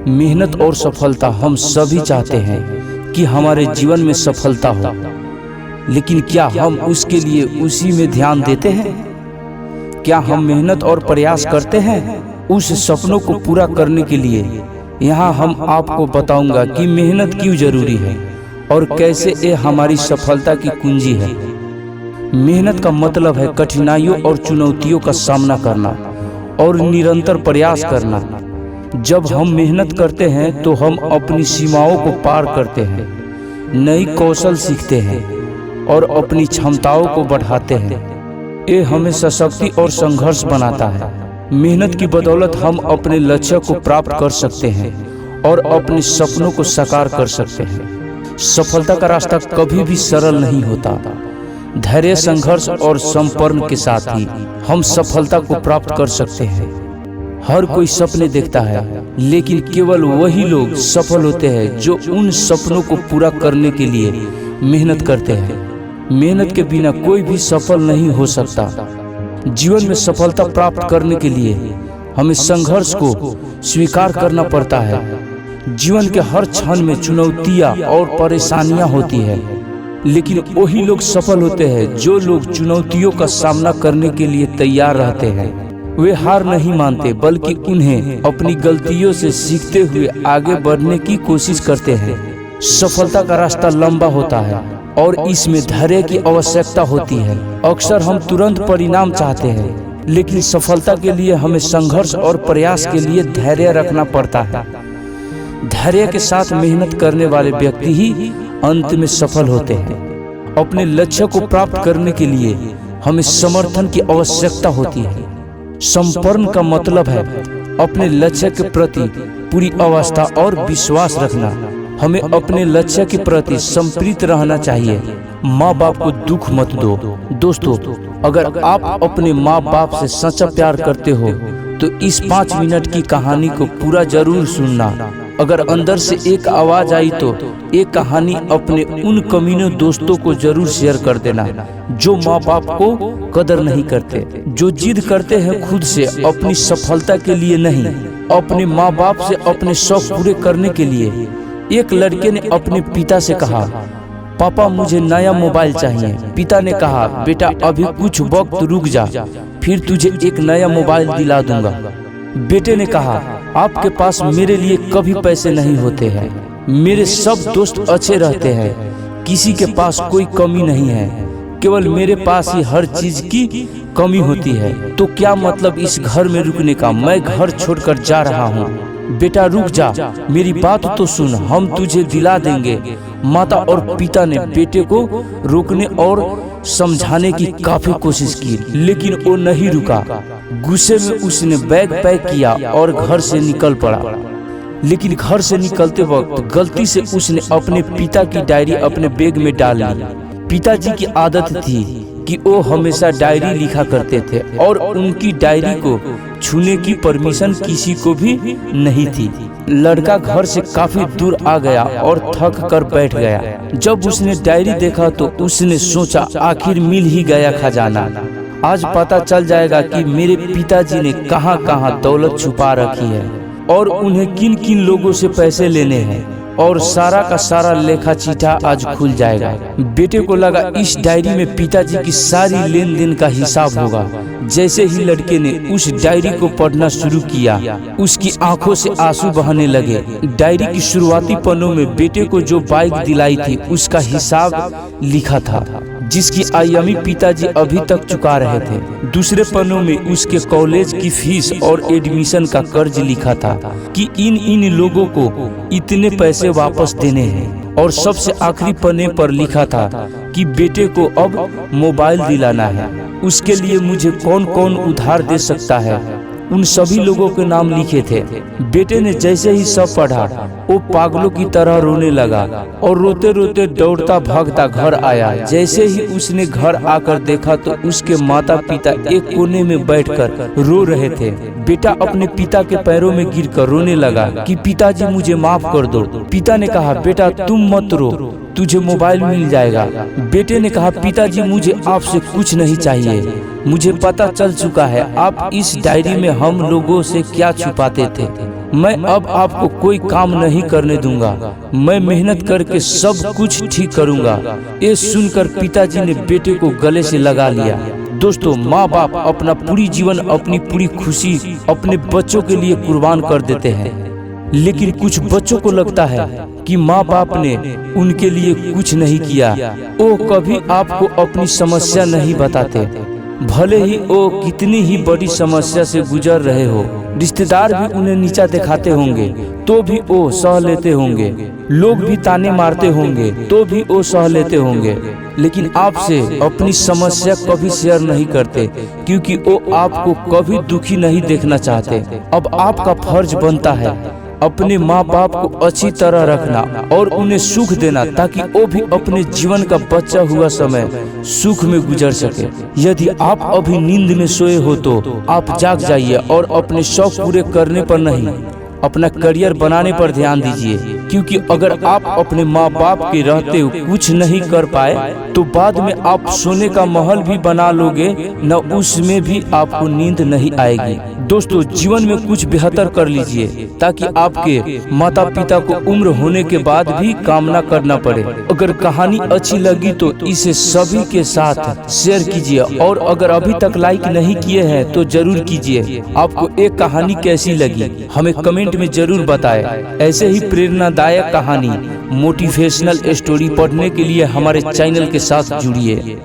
मेहनत और सफलता हम सभी चाहते हैं कि हमारे जीवन में सफलता हो, लेकिन क्या हम उसके लिए उसी में ध्यान देते हैं? क्या हम मेहनत और प्रयास करते हैं उस सपनों को पूरा करने के लिए? यहाँ हम आपको बताऊंगा कि मेहनत क्यों जरूरी है और कैसे ये हमारी सफलता की कुंजी है। मेहनत का मतलब है कठिनाइयों और चुनौतियों का सामना करना और निरंतर प्रयास करना। जब हम मेहनत करते हैं तो हम अपनी सीमाओं को पार करते हैं, नई कौशल सीखते हैं और अपनी क्षमताओं को बढ़ाते हैं। ये हमें सशक्ति और संघर्ष बनाता है। मेहनत की बदौलत हम अपने लक्ष्य को प्राप्त कर सकते हैं और अपने सपनों को साकार कर सकते हैं। सफलता का रास्ता कभी भी सरल नहीं होता। धैर्य, संघर्ष और समर्पण के साथ ही हम सफलता को प्राप्त कर सकते हैं। हर कोई सपने देखता है, लेकिन केवल वही लोग सफल होते हैं जो उन सपनों को पूरा करने के लिए मेहनत करते हैं। मेहनत के बिना कोई भी सफल नहीं हो सकता। जीवन में सफलता प्राप्त करने के लिए हमें संघर्ष को स्वीकार करना पड़ता है। जीवन के हर क्षण में चुनौतियां और परेशानियां होती है, लेकिन वही लोग सफल होते हैं जो लोग चुनौतियों का सामना करने के लिए तैयार रहते हैं। वे हार नहीं मानते, बल्कि उन्हें अपनी गलतियों से सीखते हुए आगे बढ़ने की कोशिश करते हैं। सफलता का रास्ता लंबा होता है और इसमें धैर्य की आवश्यकता होती है। अक्सर हम तुरंत परिणाम चाहते हैं, लेकिन सफलता के लिए हमें संघर्ष और प्रयास के लिए धैर्य रखना पड़ता है। धैर्य के साथ मेहनत करने वाले व्यक्ति ही अंत में सफल होते हैं। अपने लक्ष्य को प्राप्त करने के लिए हमें समर्थन की आवश्यकता होती है। समर्पण का मतलब है अपने लक्ष्य के प्रति पूरी अवस्था और विश्वास रखना। हमें अपने लक्ष्य के प्रति समर्पित रहना चाहिए। माँ बाप को दुख मत दो। दोस्तों, अगर आप अपने माँ बाप से सच्चा प्यार करते हो तो इस 5 मिनट की कहानी को पूरा जरूर सुनना। अगर अंदर से एक आवाज आई तो ये कहानी अपने उन कमीने दोस्तों को जरूर शेयर कर देना जो माँ बाप को कदर नहीं करते, जो जिद करते हैं खुद से अपनी सफलता के लिए नहीं, अपने माँ बाप से अपने शौक पूरे करने के लिए। एक लड़के ने अपने पिता से कहा, पापा मुझे नया मोबाइल चाहिए। पिता ने कहा, बेटा अभी कुछ वक्त रुक जा, फिर तुझे एक नया मोबाइल दिला दूंगा। बेटे ने कहा, आपके पास मेरे लिए कभी पैसे नहीं होते हैं। मेरे सब दोस्त अच्छे रहते हैं, किसी के पास कोई कमी नहीं है, केवल मेरे पास ही हर चीज की कमी होती है। तो क्या मतलब इस घर में रुकने का? मैं घर छोड़कर जा रहा हूँ। बेटा रुक जा, मेरी बात तो सुन, हम तुझे दिला देंगे। माता और पिता ने बेटे को रोकने और समझाने की काफी कोशिश की, लेकिन वो नहीं रुका। गुस्से में उसने बैग पैक किया और घर से निकल पड़ा। लेकिन घर से निकलते वक्त गलती से उसने अपने पिता की डायरी अपने बैग में डाल ली। पिताजी की आदत थी कि वो हमेशा डायरी लिखा करते थे और उनकी डायरी को छूने की परमिशन किसी को भी नहीं थी। लड़का घर से काफी दूर आ गया और थक कर बैठ गया। जब उसने डायरी देखा तो उसने सोचा, आखिर मिल ही गया खजाना। आज पता चल जाएगा कि मेरे पिताजी ने कहां कहां दौलत छुपा रखी है और उन्हें किन किन लोगों से पैसे लेने हैं, और सारा का सारा लेखा चिट्ठा आज खुल जाएगा। बेटे को लगा इस डायरी में पिताजी की सारी लेन देन का हिसाब होगा। जैसे ही लड़के ने उस डायरी को पढ़ना शुरू किया, उसकी आंखों से आंसू बहने लगे। डायरी की शुरुआती पन्नों में बेटे को जो बाइक दिलाई थी उसका हिसाब लिखा था, जिसकी ईएमआई पिताजी अभी तक चुका रहे थे। दूसरे पन्नों में उसके कॉलेज की फीस और एडमिशन का कर्ज लिखा था कि इन लोगों को इतने पैसे वापस देने हैं। और सबसे आखिरी पन्ने पर लिखा था कि बेटे को अब मोबाइल दिलाना है, उसके लिए मुझे कौन कौन उधार दे सकता है। उन सभी लोगों के नाम लिखे थे। बेटे ने जैसे ही सब पढ़ा, वो पागलों की तरह रोने लगा और रोते रोते दौड़ता भागता घर आया। जैसे ही उसने घर आकर देखा तो उसके माता पिता एक कोने में बैठकर रो रहे थे। बेटा अपने पिता के पैरों में गिरकर रोने लगा कि पिताजी मुझे माफ कर दो। पिता ने कहा बेटा तुम मत रो, तुझे मोबाइल मिल जाएगा। बेटे ने कहा पिताजी मुझे आपसे कुछ नहीं चाहिए, मुझे पता चल चुका है आप इस डायरी में हम लोगों से क्या छुपाते थे। मैं अब आपको कोई काम नहीं करने दूंगा, मैं मेहनत करके सब कुछ ठीक करूंगा। ये सुनकर पिताजी ने बेटे को गले से लगा लिया। दोस्तों, माँ बाप अपना पूरी जीवन, अपनी पूरी खुशी अपने बच्चों के लिए कुर्बान कर देते हैं, लेकिन कुछ बच्चों को लगता है कि माँ बाप ने उनके लिए कुछ नहीं किया। वो कभी आपको अपनी समस्या नहीं बताते, भले ही वो कितनी ही बड़ी समस्या से गुजर रहे हो। रिश्तेदार भी उन्हें नीचा दिखाते होंगे तो भी वो सह लेते होंगे, लोग भी ताने मारते होंगे तो भी वो सह लेते होंगे, लेकिन आपसे अपनी समस्या कभी शेयर नहीं करते क्योंकि वो आपको कभी दुखी नहीं देखना चाहते। अब आपका फर्ज बनता है अपने माँ बाप को अच्छी तरह रखना और उन्हें सुख देना, ताकि वो भी अपने जीवन का बचा हुआ समय सुख में गुजर सके। यदि आप अभी नींद में सोए हो तो आप जाग जाइए और अपने शौक पूरे करने पर नहीं, अपना करियर बनाने पर ध्यान दीजिए, क्योंकि अगर आप अपने माँ बाप के रहते हुए कुछ नहीं कर पाए तो बाद में आप सोने का महल भी बना लोगे न उसमें भी आपको नींद नहीं आएगी। दोस्तों, जीवन में कुछ बेहतर कर लीजिए ताकि आपके माता पिता को उम्र होने के बाद भी काम न करना पड़े। अगर कहानी अच्छी लगी तो इसे सभी के साथ शेयर कीजिए और अगर अभी तक लाइक नहीं किए हैं तो जरूर कीजिए। आपको एक कहानी कैसी लगी हमें कमेंट में जरूर बताएं। ऐसे ही प्रेरणादायक कहानी, मोटिवेशनल स्टोरी पढ़ने के लिए हमारे चैनल के साथ जुड़िए।